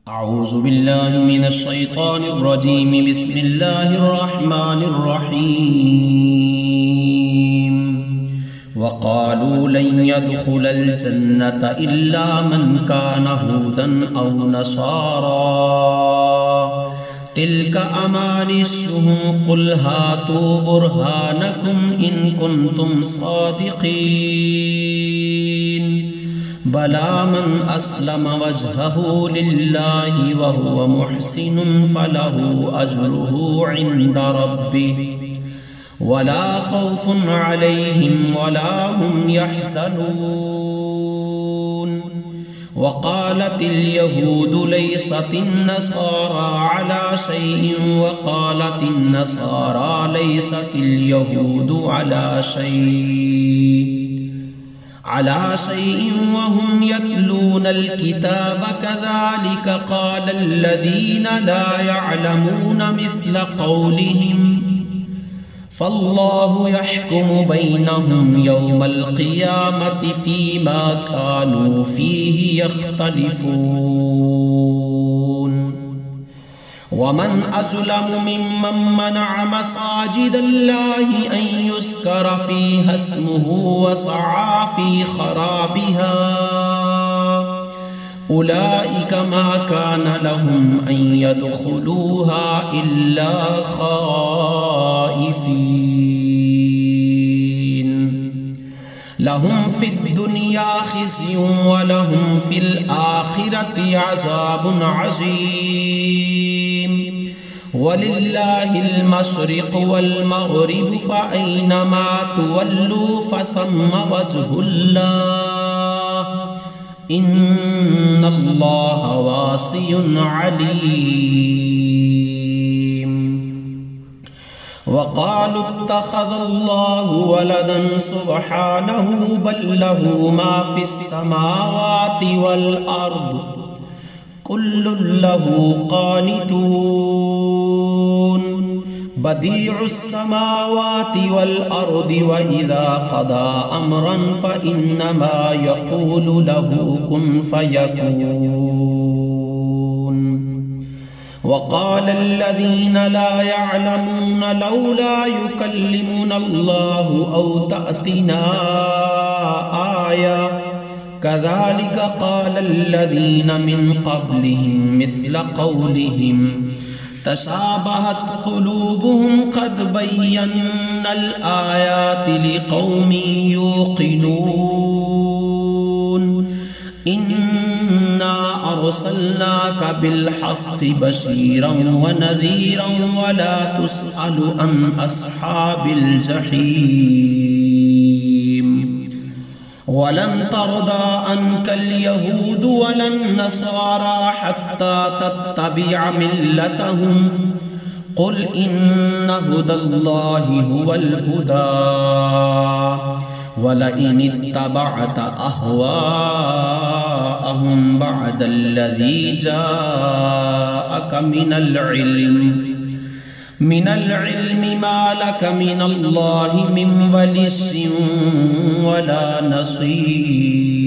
अऊज़ु बिल्लाहि मिनश्शैतानिर्रजीम बिस्मिल्लाहिर्रहमानिर्रहीम वक़ालू लन यदख़ुलल जन्नता इल्ला मन कान हूदन औ नसारा तिल्का अमानियुहुम क़ुल हातू बुरहानकुम इन कुन्तुम सादिक़ीन बला मन अस्लम वजहहु लिल्लाहि व हुवा मुहसिनुन फलहु अज्रुहु इंद रब्बिहि वला खौफुन अलैहिम वला हुम यहज़नून वक़ालतिल यहूदु लैसतिन नसारा अला शैइन वक़ालतिन नसारा लैसतिल यहूदु अला शैइन वहुम यत्लूनल किताब कज़ालिक क़ालल्लज़ीन ला यअलमून मिस्ल क़ौलिहिम फ़ल्लाहु यहकुमु बैनहुम यौमल क़ियामति फ़ीमा कानू फ़ीहि यख्तलिफ़ून वमन अज़लमु मिम्मन मनअ मसाजिदल्लाहि अन युज़करा फ़ीहा इस्मुहु वसअ फ़ी ख़राबिहा उलाइका मा कान लहुम अन यदख़ुलूहा इल्ला ख़ाइफ़ीन लहुम फ़िद दुनिया ख़िज़्युन व लहुम फ़िल आख़िरति अज़ाबुन अज़ीम वलिल्लाहिल मशरिक़ु वल मग़रिबु फ़अय्नमा तुवल्लू फ़थम्मा वजहुल्लाह इन्नल्लाह वासिउन अलीम वक़ालू इत्तख़ज़ल्लाहु वलदन सुब्हानहु बल लहु मा फ़िस्समावाति वल अर्द कुल्लुन लहु क़ानितून बदीउस्समावाति वल अर्दि व इज़ा क़दा अम्रन फ़इन्नमा यक़ूलु लहु कुन फ़यकून वक़ालल्लज़ीन ला यअलमून लौला युकल्लिमुना अल्लाहु औ तअतिना आया कज़ालिक क़ालल्लज़ीन मिन क़ब्लिहिम मिस्ल क़ौलिहिम तशाबहत क़ुलूबुहुम क़द बय्यन्नल आयाति लिक़ौमिन युक़िनून इन्ना अर्सलनाका बिल्हक़्क़ि बशीरन व नज़ीरन वला तुस्अलु अन अस्हाबिल जहीम वलन तर्दा अन्कल यहूद वलन नसारा हत्ता तत्तबिअ मिल्लतहुम क़ुल इन्न हुदल्लाहि हुवल हुदा वलइन इत्तबअत अहवाअहुम बअदल्लज़ी जाअक मिनल इल्मि मा लक मिनल्लाहि मिन वलिय्यिन वला नसीर।